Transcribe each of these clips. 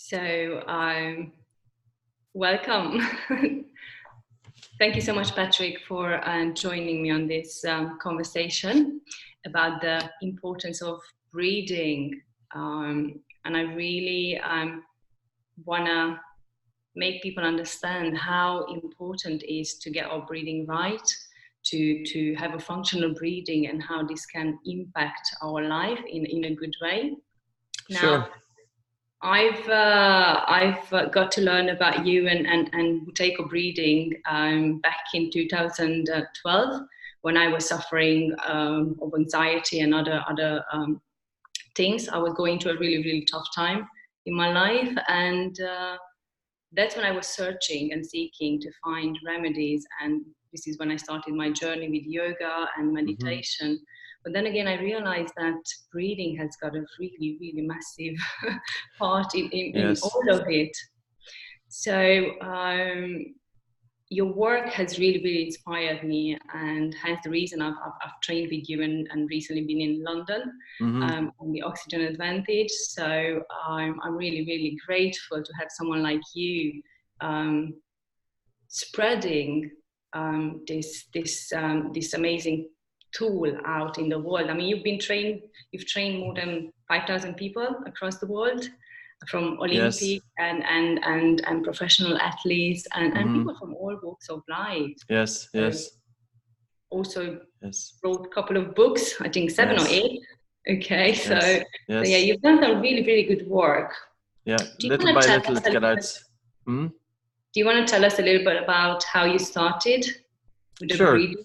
So, welcome. Thank you so much, Patrick, for joining me on this conversation about the importance of breathing. And I really want to make people understand how important it is to get our breathing right, to have a functional breathing, and how this can impact our life in a good way. Sure. Now, I've got to learn about you and Buteyko breathing back in 2012 when I was suffering of anxiety and other things. I was going through a really tough time in my life, and that's when I was searching and seeking to find remedies. And this is when I started my journey with yoga and meditation. But then again, I realized that breathing has got a really massive part in all of it. So your work has really inspired me, and hence the reason I've trained with you and recently been in London on the Oxygen Advantage. So I'm really grateful to have someone like you spreading this amazing tool out in the world. I mean, you've trained more than 5,000 people across the world, from Olympic and professional athletes and people from all walks of life. Yes. Also wrote a couple of books, I think 7 or 8. Okay, so yeah, you've done some really good work. Yeah, little by little it gets out. Do you want to tell us a little bit about how you started with the breathing?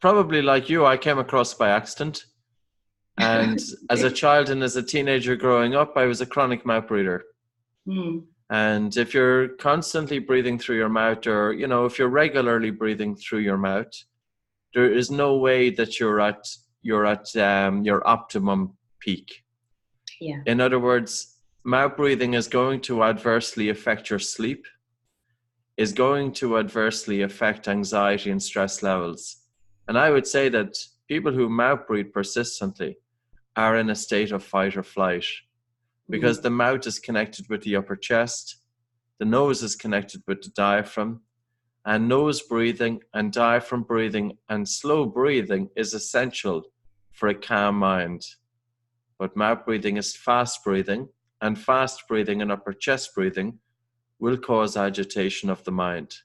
Probably like you, I came across by accident. And as a child and as a teenager growing up, I was a chronic mouth breather. And if you're constantly breathing through your mouth, or, if you're regularly breathing through your mouth, there is no way that you're at your optimum peak. Yeah. In other words, mouth breathing is going to adversely affect your sleep, is going to adversely affect anxiety and stress levels. And I would say that people who mouth breathe persistently are in a state of fight or flight, because the mouth is connected with the upper chest, the nose is connected with the diaphragm, and nose breathing and diaphragm breathing and slow breathing is essential for a calm mind. But mouth breathing is fast breathing, and fast breathing and upper chest breathing will cause agitation of the mind.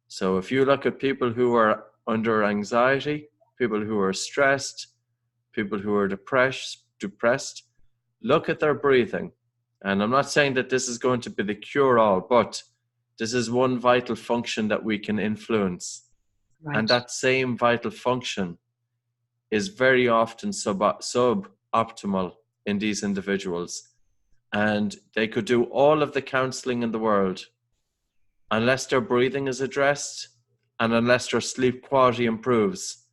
So if you look at people who are under anxiety, people who are stressed, people who are depressed, look at their breathing. And I'm not saying that this is going to be the cure-all, but this is one vital function that we can influence. Right. And that same vital function is very often suboptimal in these individuals. And they could do all of the counseling in the world. Unless their breathing is addressed and unless their sleep quality improves,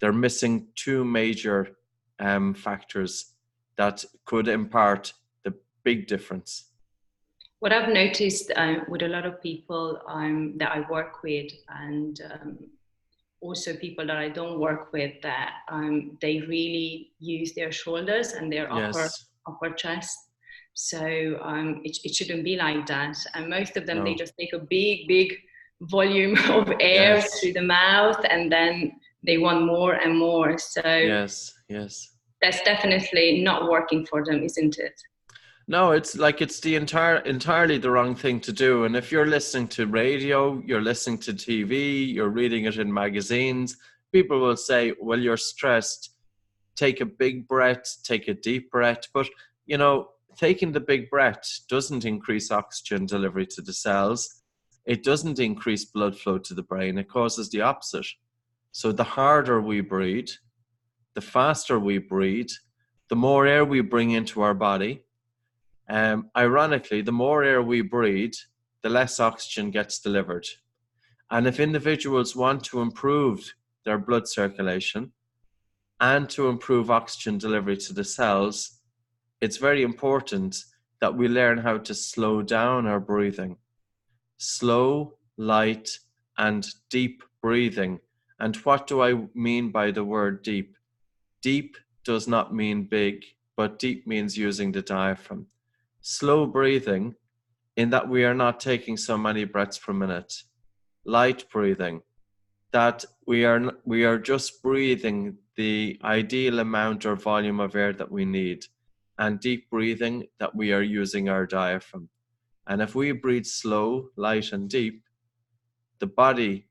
they're missing two major factors that could impart the big difference. What I've noticed with a lot of people that I work with, and also people that I don't work with, that they really use their shoulders and their upper chest. So it shouldn't be like that. And most of them, they just take a big volume of air through the mouth, and then they want more and more. So yes, that's definitely not working for them, isn't it? No, it's the entirely the wrong thing to do. And if you're listening to radio, you're listening to TV, you're reading it in magazines, people will say, well, you're stressed. Take a big breath, take a deep breath. But, taking the big breath doesn't increase oxygen delivery to the cells. It doesn't increase blood flow to the brain. It causes the opposite. So the harder we breathe, the faster we breathe, the more air we bring into our body. Ironically, the more air we breathe, the less oxygen gets delivered. And if individuals want to improve their blood circulation and to improve oxygen delivery to the cells, it's very important that we learn how to slow down our breathing. Slow, light, and deep breathing. And what do I mean by the word deep? Deep does not mean big. but deep means using the diaphragm. Slow breathing, in that we are not taking so many breaths per minute. Light breathing, that we are just breathing the ideal amount or volume of air that we need. And deep breathing, that we are using our diaphragm. And if we breathe slow, light, and deep, the body,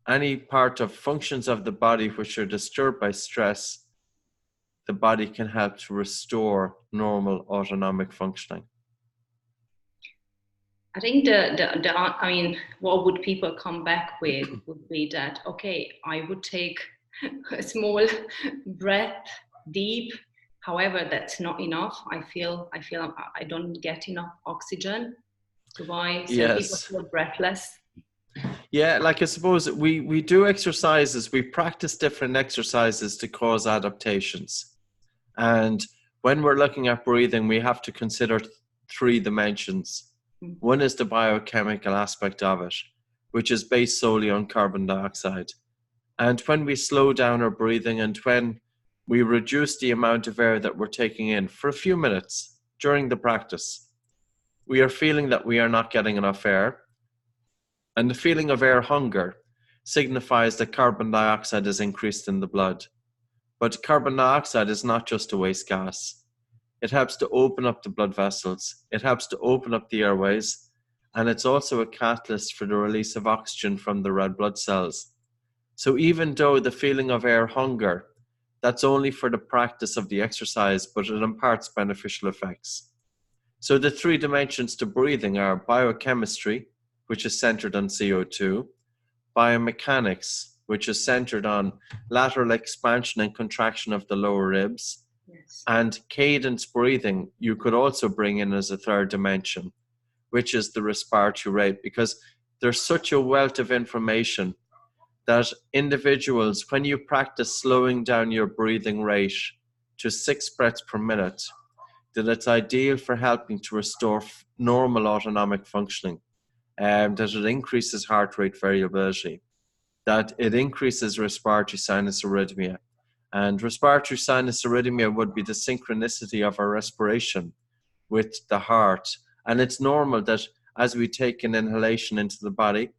any part of functions of the body which are disturbed by stress, the body can help to restore normal autonomic functioning. I think I mean, what would people come back with would be that, okay, I would take a small breath deep. However, that's not enough. I feel I don't get enough oxygen. So why? So people Yes. feel breathless. Yeah, like I suppose we do exercises, we practice different exercises to cause adaptations. And when we're looking at breathing, we have to consider three dimensions. One is the biochemical aspect of it, which is based solely on carbon dioxide. And when we slow down our breathing and when we reduce the amount of air that we're taking in for a few minutes during the practice, we are feeling that we are not getting enough air. And the feeling of air hunger signifies that carbon dioxide is increased in the blood. But carbon dioxide is not just a waste gas. It helps to open up the blood vessels. It helps to open up the airways. And it's also a catalyst for the release of oxygen from the red blood cells. So even though the feeling of air hunger, that's only for the practice of the exercise, but it imparts beneficial effects. So the three dimensions to breathing are biochemistry, which is centered on CO2, biomechanics, which is centered on lateral expansion and contraction of the lower ribs, Yes. and cadence breathing, you could also bring in as a third dimension, which is the respiratory rate, because there's such a wealth of information that individuals, when you practice slowing down your breathing rate to 6 breaths per minute, that it's ideal for helping to restore normal autonomic functioning, that it increases heart rate variability, that it increases respiratory sinus arrhythmia. And respiratory sinus arrhythmia would be the synchronicity of our respiration with the heart. And it's normal that as we take an inhalation into the body,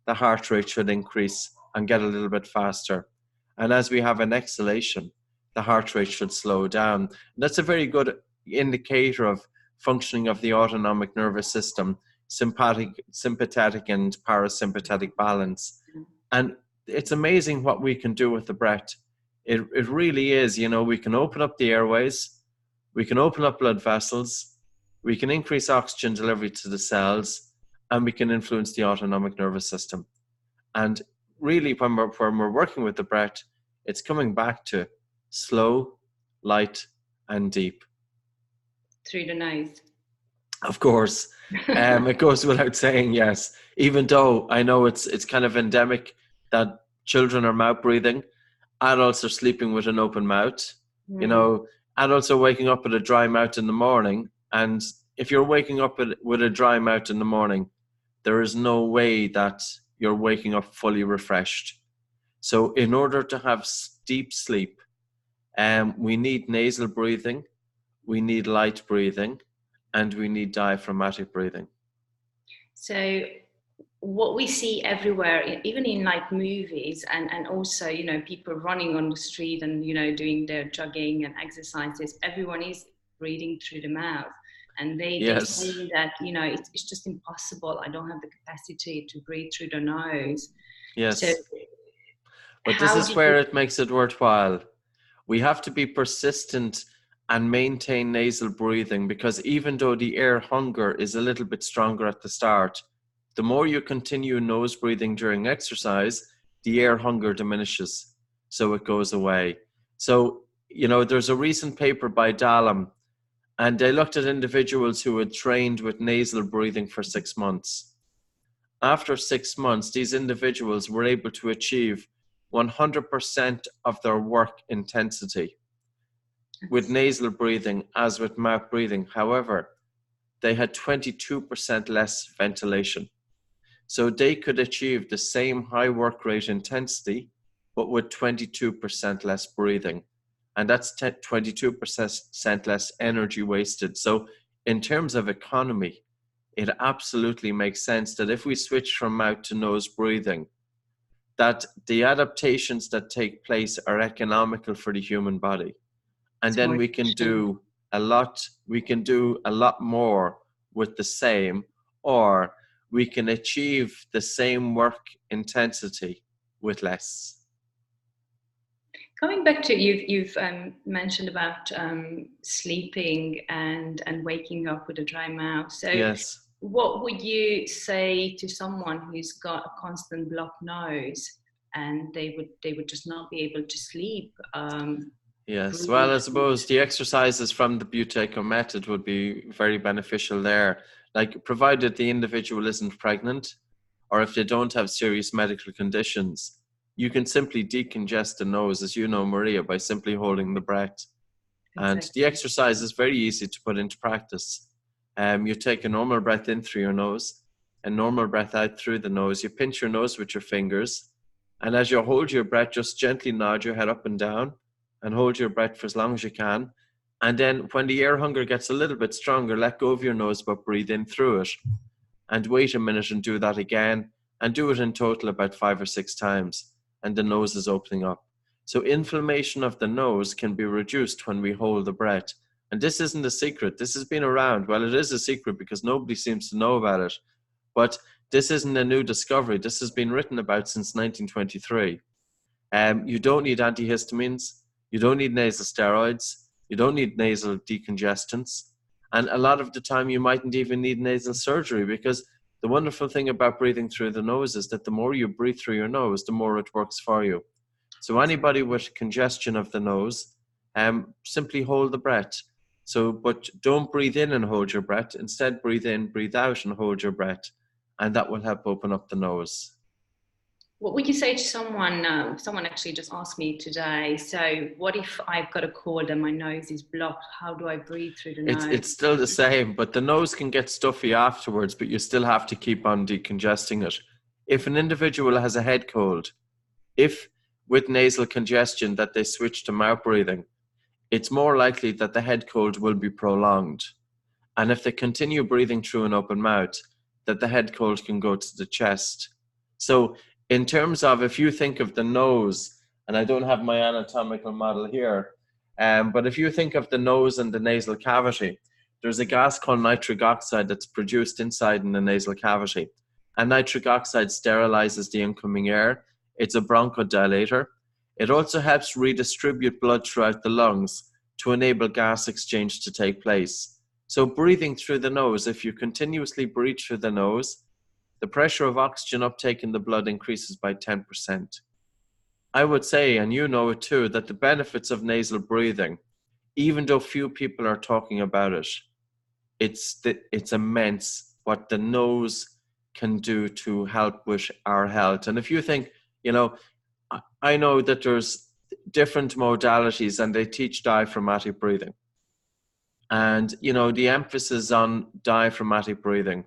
the heart rate should increase and get a little bit faster. And as we have an exhalation, the heart rate should slow down. And that's a very good indicator of functioning of the autonomic nervous system, sympathetic and parasympathetic balance. And it's amazing what we can do with the breath. It really is, you know, we can open up the airways, we can open up blood vessels, we can increase oxygen delivery to the cells, and we can influence the autonomic nervous system. And really, when we're working with the breath, it's coming back to slow, light, and deep. Through the nose. Of course. It goes without saying, yes. Even though I know it's kind of endemic that children are mouth breathing, adults are sleeping with an open mouth. You know, adults are waking up with a dry mouth in the morning. And if you're waking up with a dry mouth in the morning, there is no way that you're waking up fully refreshed. So in order to have deep sleep, we need nasal breathing, we need light breathing, and we need diaphragmatic breathing. So what we see everywhere, even in like movies and also, you know, people running on the street and, you know, doing their jogging and exercises, everyone is breathing through the mouth. And they say that, you know, it's just impossible. I don't have the capacity to breathe through the nose. Yes. So but this is where it makes it worthwhile. We have to be persistent and maintain nasal breathing, because even though the air hunger is a little bit stronger at the start, the more you continue nose breathing during exercise, the air hunger diminishes. So it goes away. So, you know, there's a recent paper by Dahlem, and they looked at individuals who had trained with nasal breathing for 6 months. After 6 months, these individuals were able to achieve 100% of their work intensity with nasal breathing as with mouth breathing. However, they had 22% less ventilation. So they could achieve the same high work rate intensity, but with 22% less breathing. and that's 22% less energy wasted. So in terms of economy, it absolutely makes sense that if we switch from mouth to nose breathing, that the adaptations that take place are economical for the human body. And then we can do a lot more with the same, or we can achieve the same work intensity with less. Coming back to you've mentioned about sleeping and waking up with a dry mouth. So yes, what would you say to someone who's got a constant blocked nose and they would just not be able to sleep? Yes, well, I suppose the exercises from the Buteyko Method would be very beneficial there. Like, provided the individual isn't pregnant, or if they don't have serious medical conditions, you can simply decongest the nose, as you know, Maria, by simply holding the breath. Exactly. And the exercise is very easy to put into practice. You take a normal breath in through your nose, a normal breath out through the nose. You pinch your nose with your fingers, and as you hold your breath, just gently nod your head up and down and hold your breath for as long as you can. And then when the air hunger gets a little bit stronger, let go of your nose, but breathe in through it. And wait a minute and do that again, and do it in total about 5 or 6 times. And the nose is opening up. So inflammation of the nose can be reduced when we hold the breath. And this isn't a secret. This has been around. Well, it is a secret because nobody seems to know about it. But this isn't a new discovery. This has been written about since 1923. You don't need antihistamines. You don't need nasal steroids. You don't need nasal decongestants. And a lot of the time you mightn't even need nasal surgery, because the wonderful thing about breathing through the nose is that the more you breathe through your nose, the more it works for you. So anybody with congestion of the nose, simply hold the breath. So, but don't breathe in and hold your breath. Instead, breathe in, breathe out and hold your breath. And that will help open up the nose. What would you say to someone, someone actually just asked me today, so what if I've got a cold and my nose is blocked? How do I breathe through the nose? It's still the same, but the nose can get stuffy afterwards, but you still have to keep on decongesting it. If an individual has a head cold, if with nasal congestion that they switch to mouth breathing, it's more likely that the head cold will be prolonged. And if they continue breathing through an open mouth, that the head cold can go to the chest. So in terms of, if you think of the nose, and I don't have my anatomical model here, but if you think of the nose and the nasal cavity, there's a gas called nitric oxide that's produced inside in the nasal cavity. And nitric oxide sterilizes the incoming air. It's a bronchodilator. It also helps redistribute blood throughout the lungs to enable gas exchange to take place. So breathing through the nose, if you continuously breathe through the nose, the pressure of oxygen uptake in the blood increases by 10%. I would say, and you know it too, that the benefits of nasal breathing, even though few people are talking about it, it's immense what the nose can do to help with our health. And if you think, you know, I know that there's different modalities and they teach diaphragmatic breathing. And, you know, the emphasis on diaphragmatic breathing,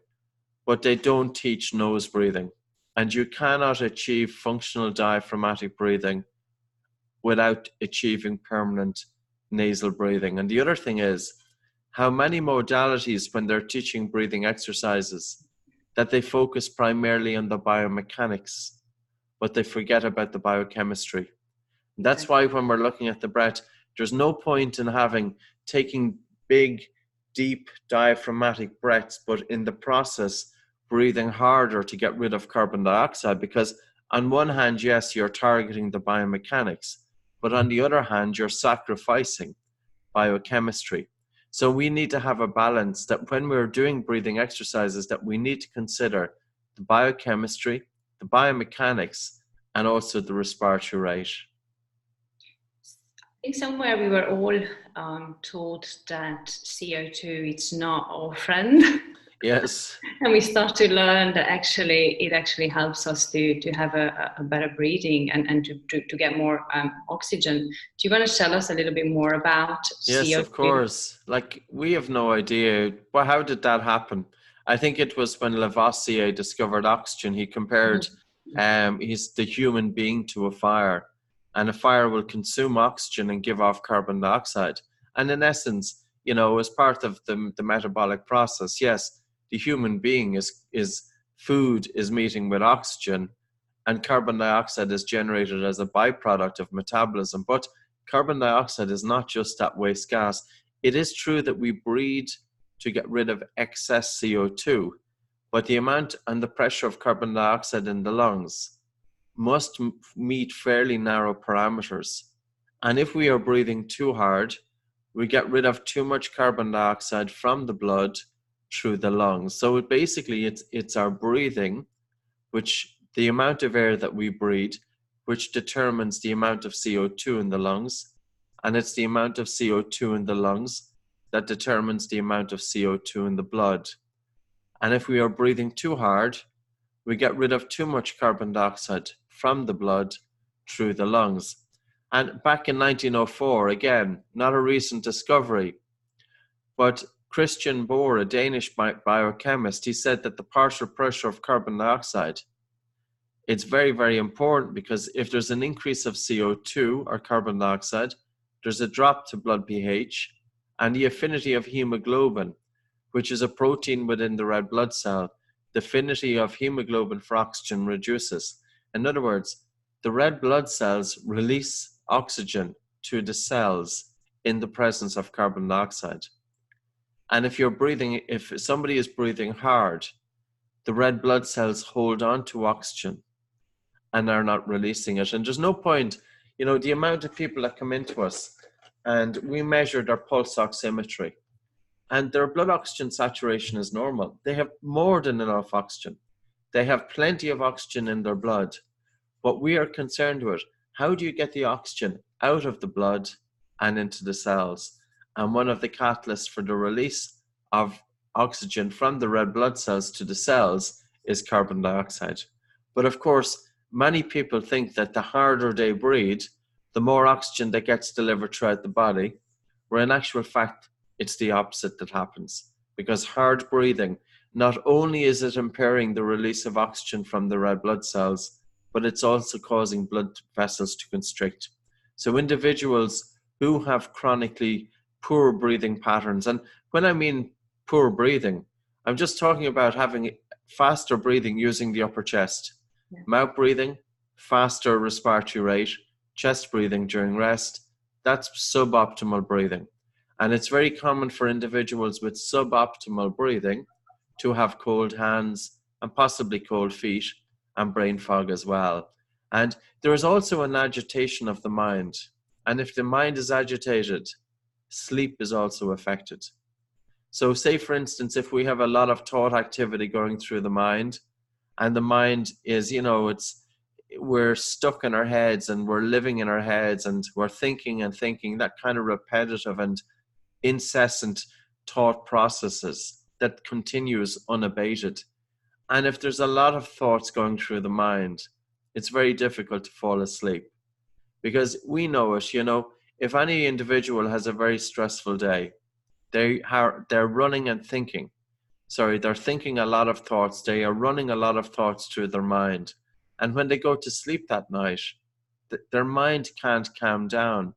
but they don't teach nose breathing. And you cannot achieve functional diaphragmatic breathing without achieving permanent nasal breathing. And the other thing is how many modalities, when they're teaching breathing exercises, that they focus primarily on the biomechanics, but they forget about the biochemistry. And that's why when we're looking at the breath, there's no point in taking big, deep diaphragmatic breaths, but in the process, breathing harder to get rid of carbon dioxide, because on one hand, yes, you're targeting the biomechanics, but on the other hand, you're sacrificing biochemistry. So we need to have a balance that when we're doing breathing exercises, that we need to consider the biochemistry, the biomechanics, and also the respiratory rate. I think somewhere we were all taught that CO2, it's not our friend. Yes. And we start to learn that it actually helps us to have a better breathing and to get more oxygen. Do you want to tell us a little bit more about CO2? Yes, of course. Like, we have no idea. Well, how did that happen? I think it was when Lavoisier discovered oxygen. He compared the human being to a fire. and a fire will consume oxygen and give off carbon dioxide. And in essence, you know, as part of the metabolic process, yes, the human being is food is meeting with oxygen, and carbon dioxide is generated as a byproduct of metabolism. But carbon dioxide is not just that waste gas. It is true that we breathe to get rid of excess CO2, but the amount and the pressure of carbon dioxide in the lungs must meet fairly narrow parameters. And if we are breathing too hard, we get rid of too much carbon dioxide from the blood through the lungs. So basically it's our breathing, which the amount of air that we breathe, which determines the amount of CO2 in the lungs. And it's the amount of CO2 in the lungs that determines the amount of CO2 in the blood. And if we are breathing too hard, we get rid of too much carbon dioxide from the blood through the lungs. And back in 1904, again, not a recent discovery, but Christian Bohr, a Danish biochemist, he said that the partial pressure of carbon dioxide, it's very, very important, because if there's an increase of CO2 or carbon dioxide, there's a drop to blood pH, and the affinity of hemoglobin, which is a protein within the red blood cell, the affinity of hemoglobin for oxygen reduces. In other words, the red blood cells release oxygen to the cells in the presence of carbon dioxide. And if somebody is breathing hard, the red blood cells hold on to oxygen and are not releasing it. And there's no point, you know, the amount of people that come into us and we measure their pulse oximetry, and their blood oxygen saturation is normal. They have more than enough oxygen. They have plenty of oxygen in their blood. What we are concerned with, how do you get the oxygen out of the blood and into the cells? And one of the catalysts for the release of oxygen from the red blood cells to the cells is carbon dioxide. But of course, many people think that the harder they breathe, the more oxygen that gets delivered throughout the body, where in actual fact, it's the opposite that happens. Because hard breathing, not only is it impairing the release of oxygen from the red blood cells, but it's also causing blood vessels to constrict. So individuals who have chronically poor breathing patterns, and when I mean poor breathing, I'm just talking about having faster breathing using the upper chest. Yeah. Mouth breathing, faster respiratory rate, chest breathing during rest, that's suboptimal breathing. And it's very common for individuals with suboptimal breathing to have cold hands and possibly cold feet and brain fog as well. And there is also an agitation of the mind. And if the mind is agitated, sleep is also affected. So say, for instance, if we have a lot of thought activity going through the mind, and the mind is, you know, we're stuck in our heads and we're living in our heads and we're thinking and thinking, that kind of repetitive and incessant thought processes that continues unabated. And if there's a lot of thoughts going through the mind, it's very difficult to fall asleep. Because we know it, you know, if any individual has a very stressful day, they're running and thinking. They're thinking a lot of thoughts. They are running a lot of thoughts through their mind. And when they go to sleep that night, their mind can't calm down.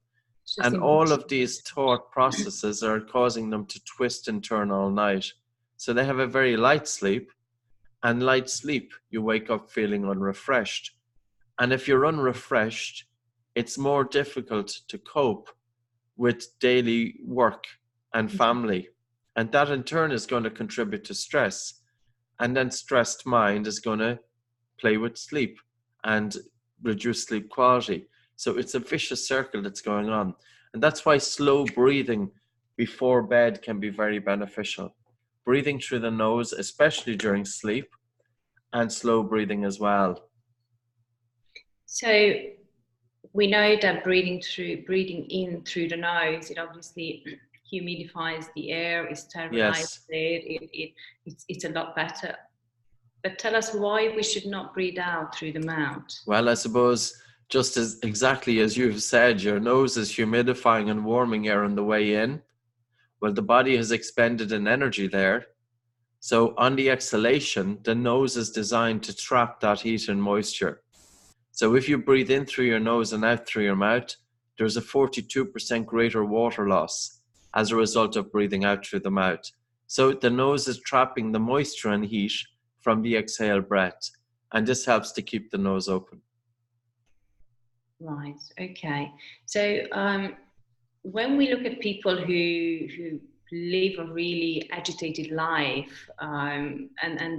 And all of these thought processes are causing them to twist and turn all night. So they have a very light sleep. And light sleep, you wake up feeling unrefreshed. And if you're unrefreshed, it's more difficult to cope with daily work and family. And that in turn is going to contribute to stress. And then stressed mind is going to play with sleep and reduce sleep quality. So it's a vicious circle that's going on. And that's why slow breathing before bed can be very beneficial. Breathing through the nose, especially during sleep, and slow breathing as well. So we know that breathing in through the nose, it obviously humidifies the air, it sterilizes it, it's a lot better. But tell us why we should not breathe out through the mouth. Well, I suppose just as exactly as you've said, your nose is humidifying and warming air on the way in. Well, the body has expended an energy there. So on the exhalation, the nose is designed to trap that heat and moisture. So if you breathe in through your nose and out through your mouth, there's a 42% greater water loss as a result of breathing out through the mouth. So the nose is trapping the moisture and heat from the exhale breath, and this helps to keep the nose open. Right, okay. So when we look at people who live a really agitated life, and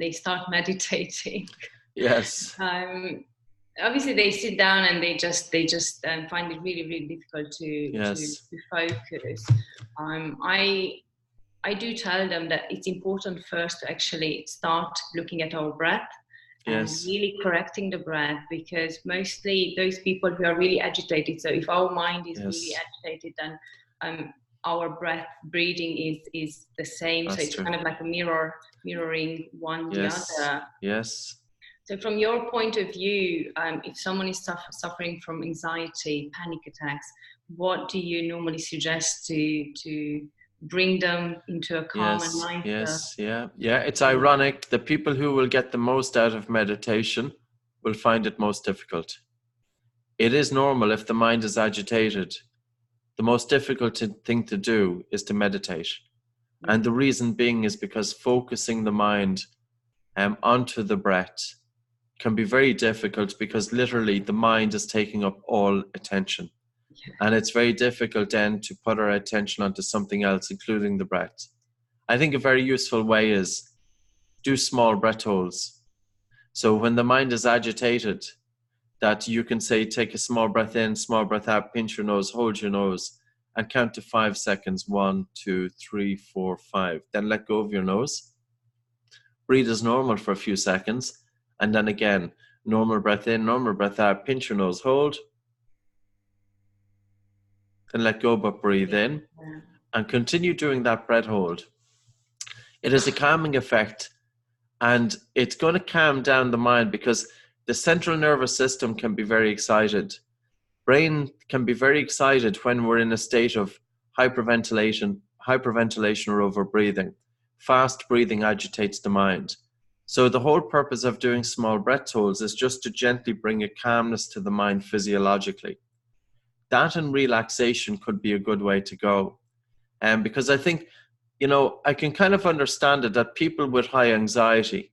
they start meditating. Yes. Obviously they sit down and they just find it really, really difficult to focus. I do tell them that it's important first to actually start looking at our breath and really correcting the breath, because mostly those people who are really agitated, so if our mind is really agitated, then our breathing is the same. That's so it's true. Kind of like a mirroring one the other. Yes. So from your point of view, if someone is suffering from anxiety, panic attacks, what do you normally suggest to bring them into a calm and mindful? Yeah. It's ironic. The people who will get the most out of meditation will find it most difficult. It is normal if the mind is agitated. The most difficult thing to do is to meditate. Mm-hmm. And the reason being is because focusing the mind onto the breath can be very difficult, because literally the mind is taking up all attention. And it's very difficult then to put our attention onto something else, including the breath. I think a very useful way is do small breath holds. So when the mind is agitated, that you can say, take a small breath in, small breath out, pinch your nose, hold your nose, and count to 5 seconds. 1, 2, 3, 4, 5. Then let go of your nose. Breathe as normal for a few seconds. And then again, normal breath in, normal breath out, pinch your nose, hold. Then let go, but breathe in. And continue doing that breath hold. It has a calming effect, and it's going to calm down the mind, because the central nervous system can be very excited. Brain can be very excited when we're in a state of hyperventilation or overbreathing. Fast breathing agitates the mind. So the whole purpose of doing small breath holds is just to gently bring a calmness to the mind physiologically. That and relaxation could be a good way to go. Because I think, I can kind of understand it that people with high anxiety,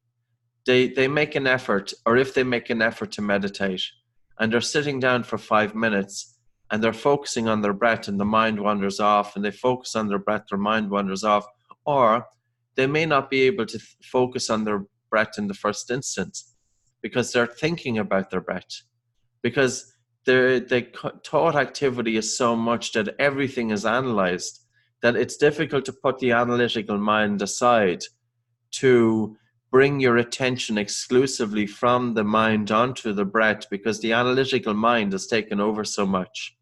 they make an effort, or if they make an effort to meditate, and they're sitting down for 5 minutes and they're focusing on their breath and the mind wanders off, and they focus on their breath, their mind wanders off, or they may not be able to focus on their breath in the first instance because they're thinking about their breath, because the thought activity is so much that everything is analyzed that it's difficult to put the analytical mind aside to bring your attention exclusively from the mind onto the breath, because the analytical mind has taken over so much.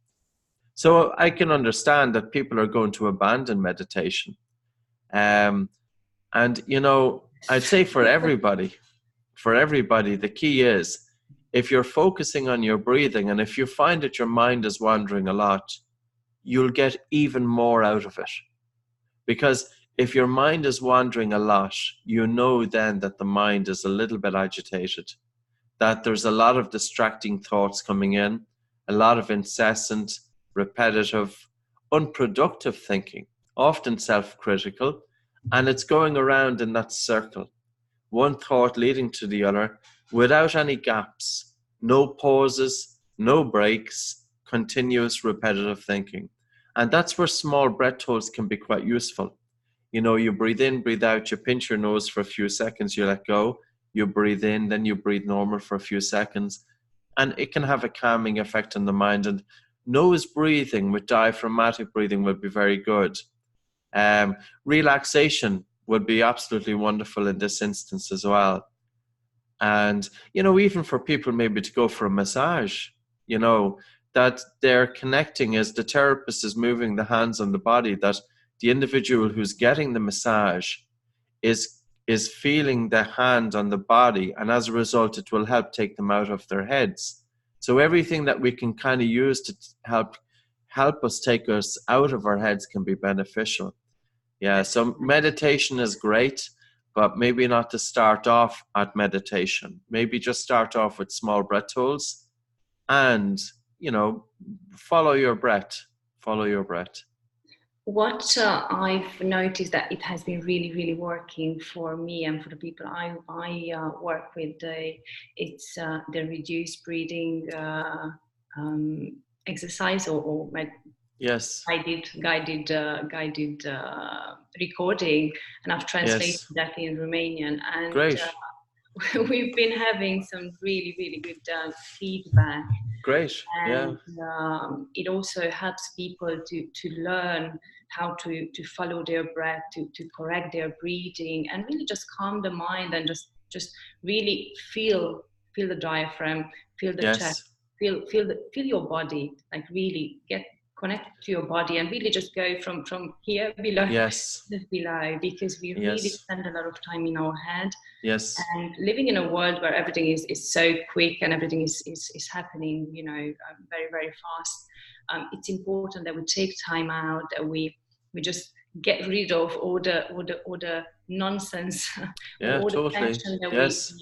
So I can understand that people are going to abandon meditation. And, I'd say for everybody, the key is, if you're focusing on your breathing and if you find that your mind is wandering a lot, you'll get even more out of it. Because if your mind is wandering a lot, then that the mind is a little bit agitated, that there's a lot of distracting thoughts coming in, a lot of incessant, repetitive, unproductive thinking, often self-critical, and it's going around in that circle, one thought leading to the other, without any gaps, no pauses, no breaks, continuous repetitive thinking. And that's where small breath holds can be quite useful. You breathe in, breathe out, you pinch your nose for a few seconds, you let go, you breathe in, then you breathe normal for a few seconds. And it can have a calming effect on the mind. And nose breathing with diaphragmatic breathing would be very good. Relaxation would be absolutely wonderful in this instance as well. And, even for people maybe to go for a massage, that they're connecting as the therapist is moving the hands on the body, that the individual who's getting the massage is feeling the hand on the body, and as a result, it will help take them out of their heads. So everything that we can kind of use to help us take us out of our heads can be beneficial. Yeah, so meditation is great, but maybe not to start off at meditation. Maybe just start off with small breath holds and, you know, follow your breath. Follow your breath. What I've noticed that it has been really, really working for me and for the people I work with. It's the reduced breathing exercise or Yes. guided recording, and I've translated Yes. that in Romanian. And Great. we've been having some really, really good feedback. Great. Yeah. And it also helps people to learn how to follow their breath, to correct their breathing, and really just calm the mind, and just really feel the diaphragm, feel the chest, Yes. feel your body, like really get connected to your body, and really just go from here below, Yes. below, because we really Yes. spend a lot of time in our head. Yes. And living in a world where everything is so quick and everything is happening, you know, very, very fast, it's important that we take time out, that we just get rid of all the nonsense, Yeah, all the totally. tension that Yes.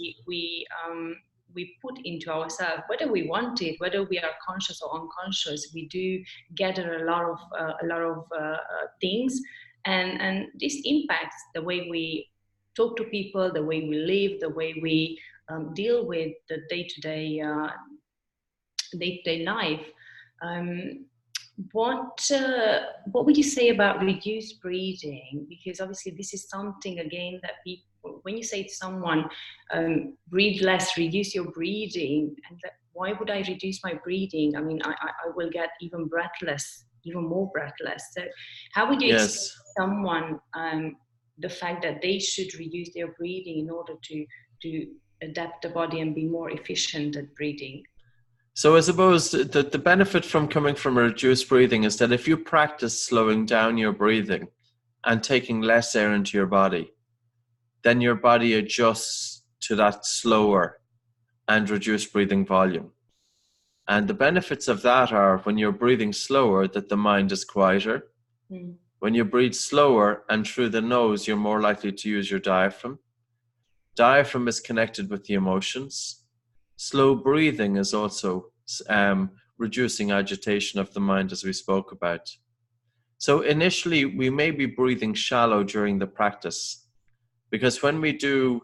we put into ourselves, whether we want it, whether we are conscious or unconscious. We do gather a lot of things, and this impacts the way we talk to people, the way we live, the way we deal with the day-to-day life. Um, what would you say about reduced breathing? Because obviously this is something, again, that people, when you say to someone, breathe less, reduce your breathing, and that, why would I reduce my breathing? I mean, I will get even breathless, even more breathless. So how would you explain Yes. to someone the fact that they should reduce their breathing in order to adapt the body and be more efficient at breathing? So I suppose the benefit from coming from a reduced breathing is that if you practice slowing down your breathing and taking less air into your body, then your body adjusts to that slower and reduced breathing volume. And the benefits of that are, when you're breathing slower, that the mind is quieter. Mm. When you breathe slower and through the nose, you're more likely to use your diaphragm. Diaphragm is connected with the emotions. Slow breathing is also reducing agitation of the mind, as we spoke about. So initially, we may be breathing shallow during the practice, because when we do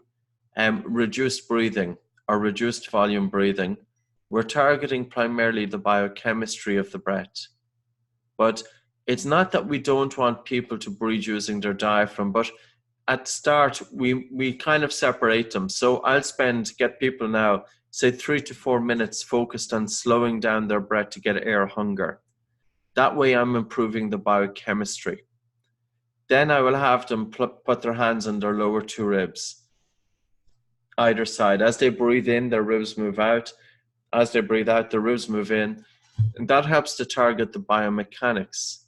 reduced breathing or reduced volume breathing, we're targeting primarily the biochemistry of the breath. But it's not that we don't want people to breathe using their diaphragm, but at start, we kind of separate them. So I'll get people now, say 3 to 4 minutes focused on slowing down their breath to get air hunger. That way I'm improving the biochemistry. Then I will have them put their hands on their lower two ribs, either side. As they breathe in, their ribs move out. As they breathe out, their ribs move in. And that helps to target the biomechanics.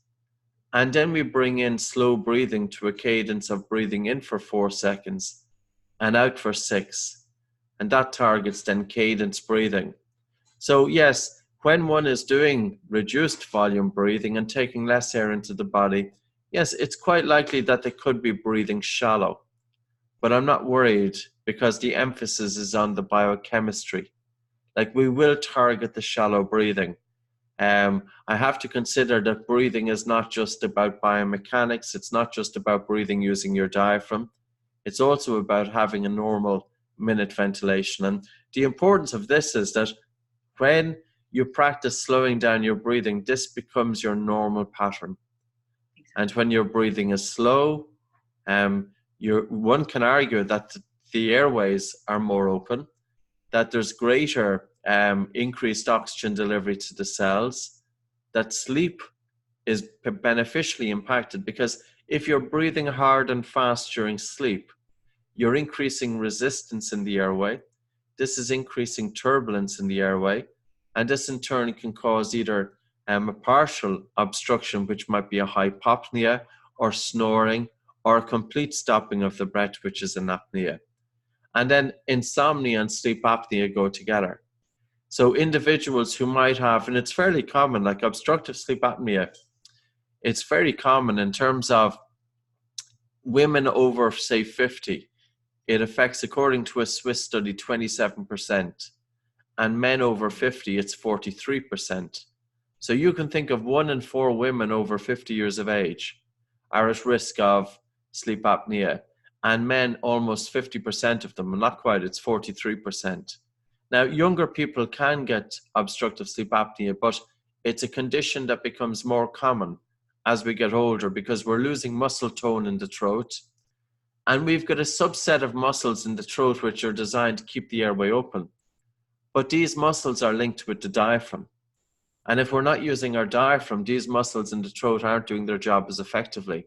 And then we bring in slow breathing to a cadence of breathing in for 4 seconds and out for 6. And that targets then cadence breathing. So yes, when one is doing reduced volume breathing and taking less air into the body, yes, it's quite likely that they could be breathing shallow. But I'm not worried, because the emphasis is on the biochemistry. Like, we will target the shallow breathing. I have to consider that breathing is not just about biomechanics. It's not just about breathing using your diaphragm. It's also about having a normal minute ventilation. And the importance of this is that when you practice slowing down your breathing, this becomes your normal pattern. And when your breathing is slow, one can argue that the airways are more open, that there's greater increased oxygen delivery to the cells, that sleep is beneficially impacted, because if you're breathing hard and fast during sleep, you're increasing resistance in the airway. This is increasing turbulence in the airway, and this in turn can cause either a partial obstruction, which might be a hypopnea or snoring, or a complete stopping of the breath, which is an apnea. And then insomnia and sleep apnea go together. So individuals who might have, and it's fairly common, like obstructive sleep apnea, it's very common in terms of women over, say, 50. It affects, according to a Swiss study, 27%. and men over 50, it's 43%. So you can think of 1 in 4 women over 50 years of age are at risk of sleep apnea, and men, almost 50% of them, and not quite, it's 43%. Now, younger people can get obstructive sleep apnea, but it's a condition that becomes more common as we get older because we're losing muscle tone in the throat. And we've got a subset of muscles in the throat which are designed to keep the airway open. But these muscles are linked with the diaphragm. And if we're not using our diaphragm, these muscles in the throat aren't doing their job as effectively.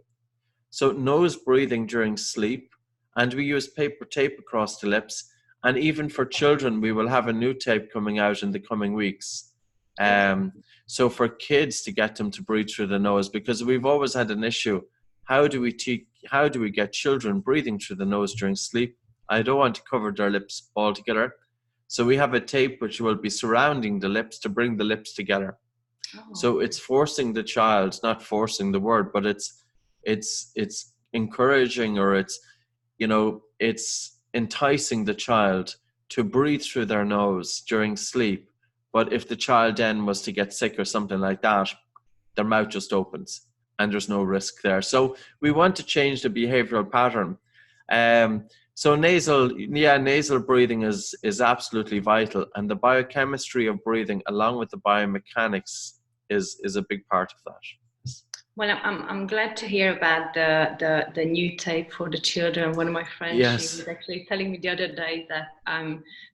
So nose breathing during sleep, and we use paper tape across the lips. And even for children, we will have a new tape coming out in the coming weeks. So for kids, to get them to breathe through the nose, because we've always had an issue. How do we get children breathing through the nose during sleep? I don't want to cover their lips altogether. So we have a tape which will be surrounding the lips to bring the lips together. Oh. So it's forcing the child, not forcing the word, but it's encouraging, or it's enticing the child to breathe through their nose during sleep. But if the child then was to get sick or something like that, their mouth just opens and there's no risk there. So we want to change the behavioral pattern. So nasal breathing is absolutely vital, and the biochemistry of breathing along with the biomechanics is a big part of that. Well, I'm glad to hear about the new tape for the children. One of my friends, yes. She was actually telling me the other day that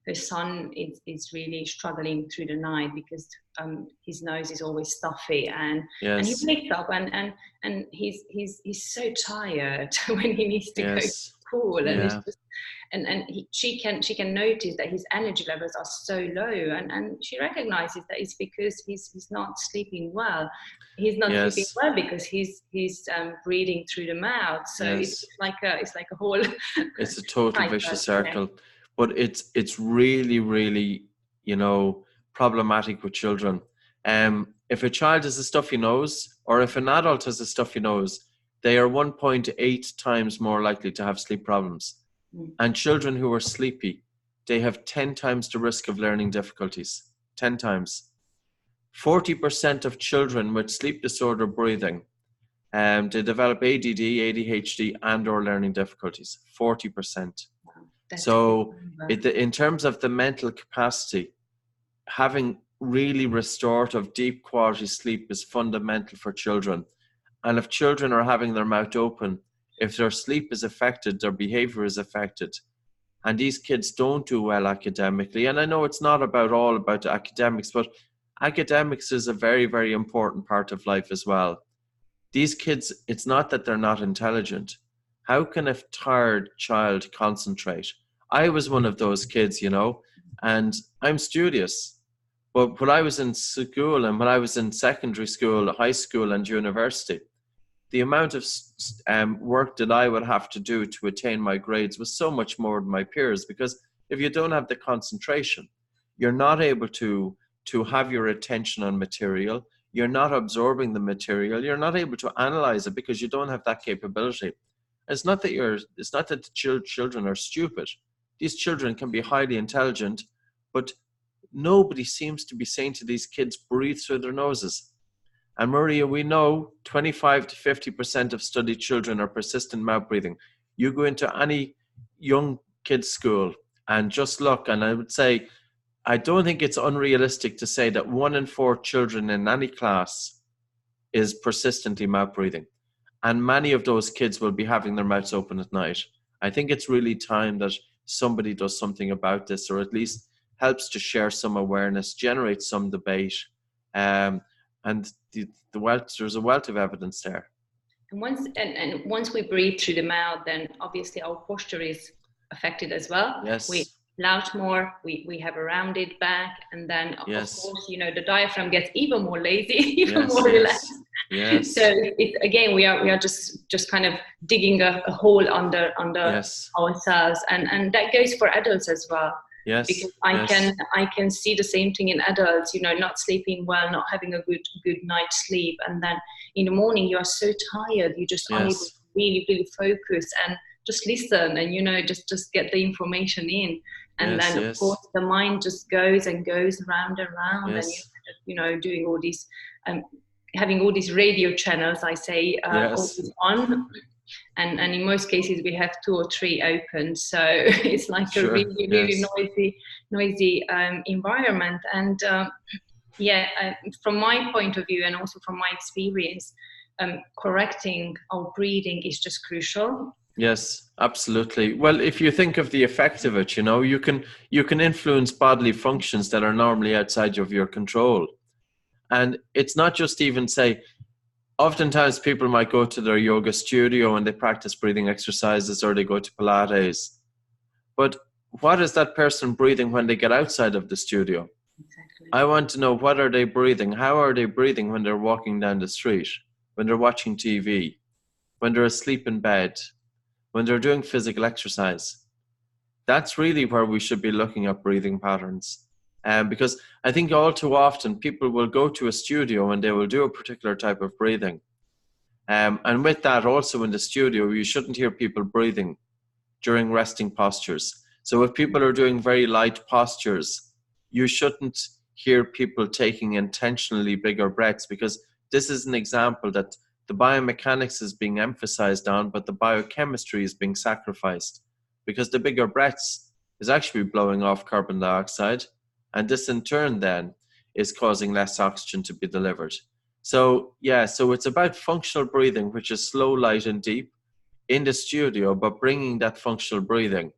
her son is really struggling through the night because his nose is always stuffy, and he wakes up and he's so tired when he needs to go to school, and it's just, she can notice that his energy levels are so low, and she recognizes that it's because he's not sleeping well. He's not sleeping well because he's breathing through the mouth. So it's like a whole. It's a total vicious circle, but it's really, really, problematic with children. If a child has a stuffy nose, or if an adult has a stuffy nose, they are 1.8 times more likely to have sleep problems. And children who are sleepy, they have 10 times the risk of learning difficulties. 10 times. 40% of children with sleep disorder breathing, they develop ADD, ADHD, and or learning difficulties. 40%. So in terms of the mental capacity, having really restorative, deep quality sleep is fundamental for children. And if children are having their mouth open, if their sleep is affected, their behavior is affected. And these kids don't do well academically. And I know it's not all about the academics, but academics is a very, very important part of life as well. These kids, it's not that they're not intelligent. How can a tired child concentrate? I was one of those kids, and I'm studious. But when I was in school, and when I was in secondary school, high school, and university, the amount of work that I would have to do to attain my grades was so much more than my peers, because if you don't have the concentration, you're not able to have your attention on material, you're not absorbing the material, you're not able to analyze it because you don't have that capability. It's not that the children are stupid. These children can be highly intelligent, but nobody seems to be saying to these kids, breathe through their noses. And Maria, we know 25 to 50% of studied children are persistent mouth breathing. You go into any young kids' school and just look, and I would say, I don't think it's unrealistic to say that 1 in 4 children in any class is persistently mouth breathing. And many of those kids will be having their mouths open at night. I think it's really time that somebody does something about this, or at least helps to share some awareness, generate some debate. And there's a wealth of evidence there. And once we breathe through the mouth, then obviously our posture is affected as well. Yes. We slouch more, we have a rounded back, and then of course, the diaphragm gets even more lazy, more relaxed. Yes. So again, we are just kind of digging a hole under ourselves, and that goes for adults as well. Yes. Because I can see the same thing in adults, not sleeping well, not having a good night's sleep, and then in the morning you are so tired, you just unable to really, really focus, and just listen and, you know, just get the information in. And Yes, then, of yes, course, the mind just goes and goes round and round, and yes, you know, doing all these, having all these radio channels, I say, yes, always on. And in most cases, we have 2 or 3 open. So it's like a sure, really, really yes. noisy environment. And from my point of view, and also from my experience, correcting our breathing is just crucial. Yes, absolutely. Well, if you think of the effect of it, you know, you can influence bodily functions that are normally outside of your control. And it's not just even say, oftentimes people might go to their yoga studio and they practice breathing exercises, or they go to Pilates. But what is that person breathing when they get outside of the studio? Exactly. I want to know, what are they breathing? How are they breathing when they're walking down the street, when they're watching TV, when they're asleep in bed, when they're doing physical exercise? That's really where we should be looking at breathing patterns. Because I think all too often people will go to a studio and they will do a particular type of breathing. And with that, also in the studio, you shouldn't hear people breathing during resting postures. So if people are doing very light postures, you shouldn't hear people taking intentionally bigger breaths, because this is an example that the biomechanics is being emphasized on, but the biochemistry is being sacrificed, because the bigger breaths is actually blowing off carbon dioxide, and this in turn then is causing less oxygen to be delivered. So yeah, so it's about functional breathing, which is slow, light and deep in the studio, but bringing that functional breathing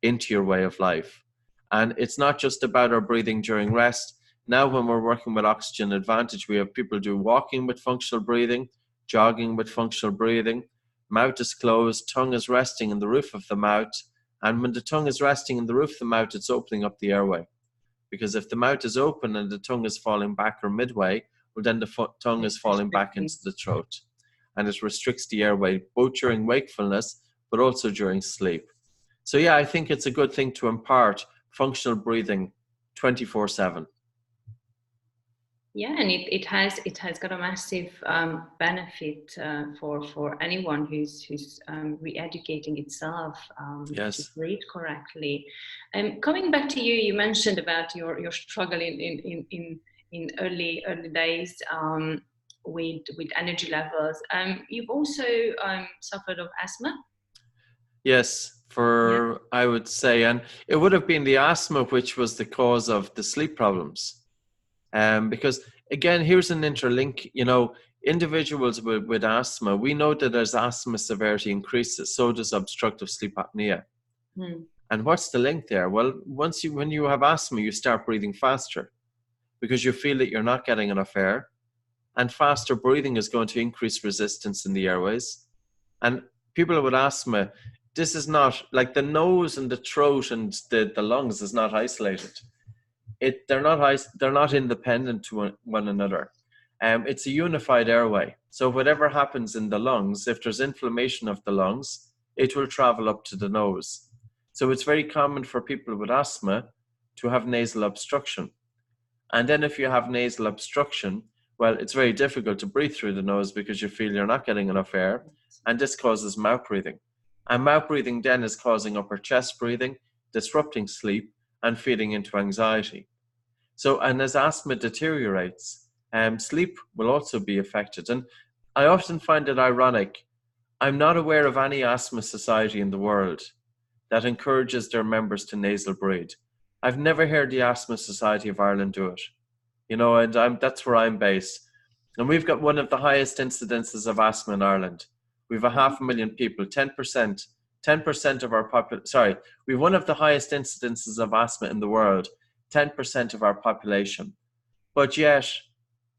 into your way of life. And it's not just about our breathing during rest. Now, when we're working with Oxygen Advantage, we have people do walking with functional breathing, jogging with functional breathing. Mouth is closed, tongue is resting in the roof of the mouth. And when the tongue is resting in the roof of the mouth, it's opening up the airway. Because if the mouth is open and the tongue is falling back or midway, well, then the tongue is falling back into the throat. And it restricts the airway, both during wakefulness, but also during sleep. So yeah, I think it's a good thing to impart functional breathing 24/7. Yeah, and it has got a massive benefit for anyone who's re-educating itself to Yes. breathe correctly. Coming back to you, you mentioned about your struggle in early days with energy levels. You've also suffered of asthma. Yes, Yeah. I would say, and it would have been the asthma which was the cause of the sleep problems. Because again, here's an interlink, you know, individuals with asthma, we know that as asthma severity increases, so does obstructive sleep apnea. And what's the link there? Well, when you have asthma, you start breathing faster because you feel that you're not getting enough air, and faster breathing is going to increase resistance in the airways. And people with asthma, this is not like the nose and the throat and the lungs is not isolated. They're not independent to one another. It's a unified airway. So whatever happens in the lungs, if there's inflammation of the lungs, it will travel up to the nose. So it's very common for people with asthma to have nasal obstruction. And then if you have nasal obstruction, well, it's very difficult to breathe through the nose because you feel you're not getting enough air. And this causes mouth breathing. And mouth breathing then is causing upper chest breathing, disrupting sleep, and feeding into anxiety. So, and as asthma deteriorates, sleep will also be affected. And I often find it ironic. I'm not aware of any asthma society in the world that encourages their members to nasal breathe. I've never heard the Asthma Society of Ireland do it. You know, and that's where I'm based. And we've got one of the highest incidences of asthma in Ireland. We've 500,000 people, 10% of our population. Sorry, we've one of the highest incidences of asthma in the world, 10% of our population. But yet,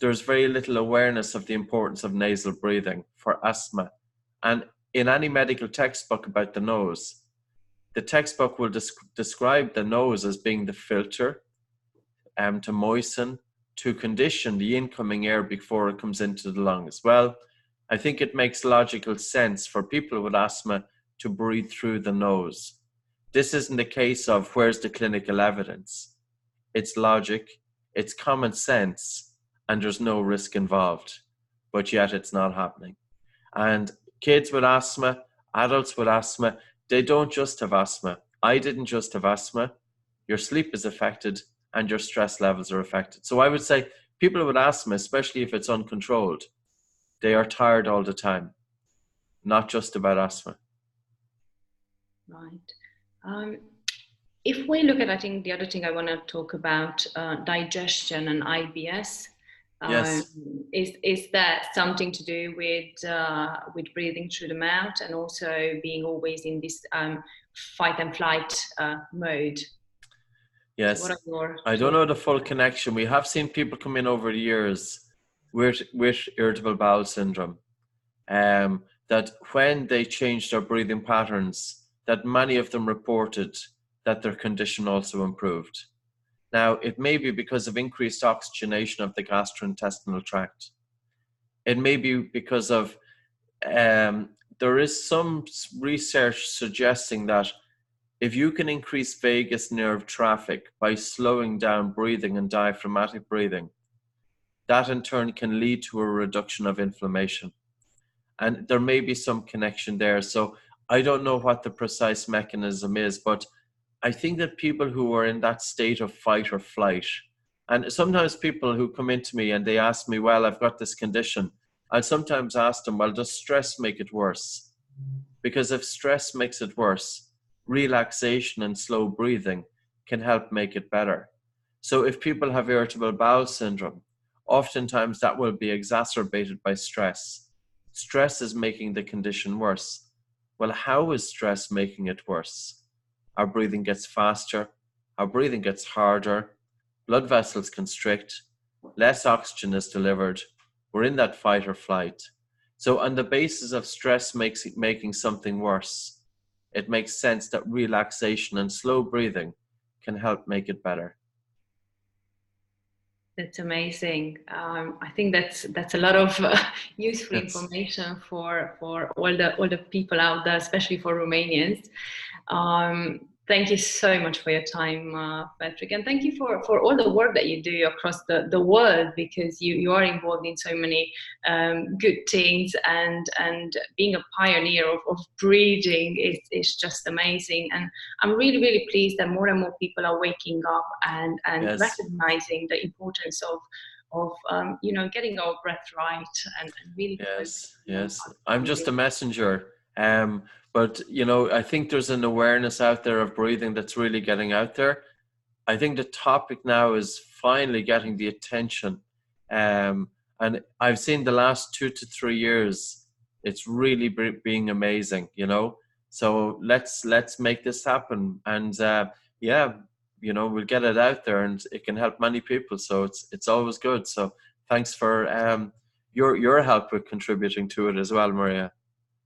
there's very little awareness of the importance of nasal breathing for asthma. And in any medical textbook about the nose, the textbook will describe the nose as being the filter to moisten, to condition the incoming air before it comes into the lungs. Well, I think it makes logical sense for people with asthma to breathe through the nose. This isn't a case of where's the clinical evidence. It's logic, it's common sense, and there's no risk involved. But yet it's not happening. And kids with asthma, adults with asthma, they don't just have asthma. I didn't just have asthma. Your sleep is affected and your stress levels are affected. So I would say people with asthma, especially if it's uncontrolled, they are tired all the time, not just about asthma. Right. If we look at, I think the other thing I want to talk about, digestion and IBS. Yes. Is that something to do with breathing through the mouth and also being always in this fight and flight mode? Yes. So what are your I don't know the full connection. We have seen people come in over the years with irritable bowel syndrome, that when they changed their breathing patterns, that many of them reported that their condition also improved. Now, it may be because of increased oxygenation of the gastrointestinal tract. It may be because of, there is some research suggesting that if you can increase vagus nerve traffic by slowing down breathing and diaphragmatic breathing, that in turn can lead to a reduction of inflammation. And there may be some connection there. So I don't know what the precise mechanism is, but I think that people who are in that state of fight or flight, and sometimes people who come into me and they ask me, well, I've got this condition. I'll sometimes ask them, well, does stress make it worse? Because if stress makes it worse, relaxation and slow breathing can help make it better. So if people have irritable bowel syndrome, oftentimes that will be exacerbated by stress. Stress is making the condition worse. Well, how is stress making it worse? Our breathing gets faster, our breathing gets harder, blood vessels constrict, less oxygen is delivered, we're in that fight or flight. So on the basis of stress making something worse, it makes sense that relaxation and slow breathing can help make it better. That's amazing. I think that's a lot of useful information for all the people out there, especially for Romanians. Thank you so much for your time, Patrick, and thank you for all the work that you do across the world, because you are involved in so many good things, and being a pioneer of breathing is just amazing. And I'm really, really pleased that more and more people are waking up and recognizing the importance of getting our breath right and really yes. I'm just a messenger. But, I think there's an awareness out there of breathing that's really getting out there. I think the topic now is finally getting the attention. And I've seen the last 2 to 3 years, it's really being amazing, So let's make this happen. And we'll get it out there and it can help many people. So it's always good. So thanks for your help with contributing to it as well, Maria.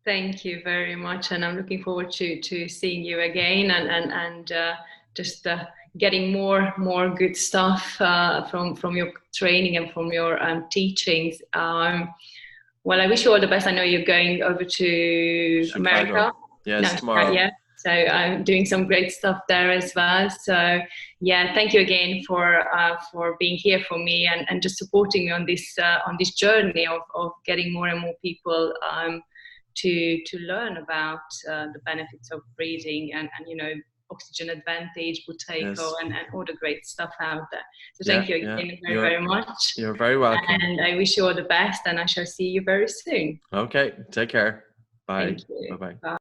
Thank you very much, and I'm looking forward to seeing you again and just getting more good stuff from your training and from your teachings. Well, I wish you all the best. I know you're going over to Chicago. America. Yes, tomorrow. Yeah. So I'm doing some great stuff there as well. So yeah, thank you again for being here for me and just supporting me on this journey of getting more and more people to learn about the benefits of breathing and oxygen advantage, Buteyko, and all the great stuff out there. So thank you again very much. You're very welcome. And I wish you all the best, and I shall see you very soon. Okay, take care. Bye. Thank you. Bye-bye. Bye.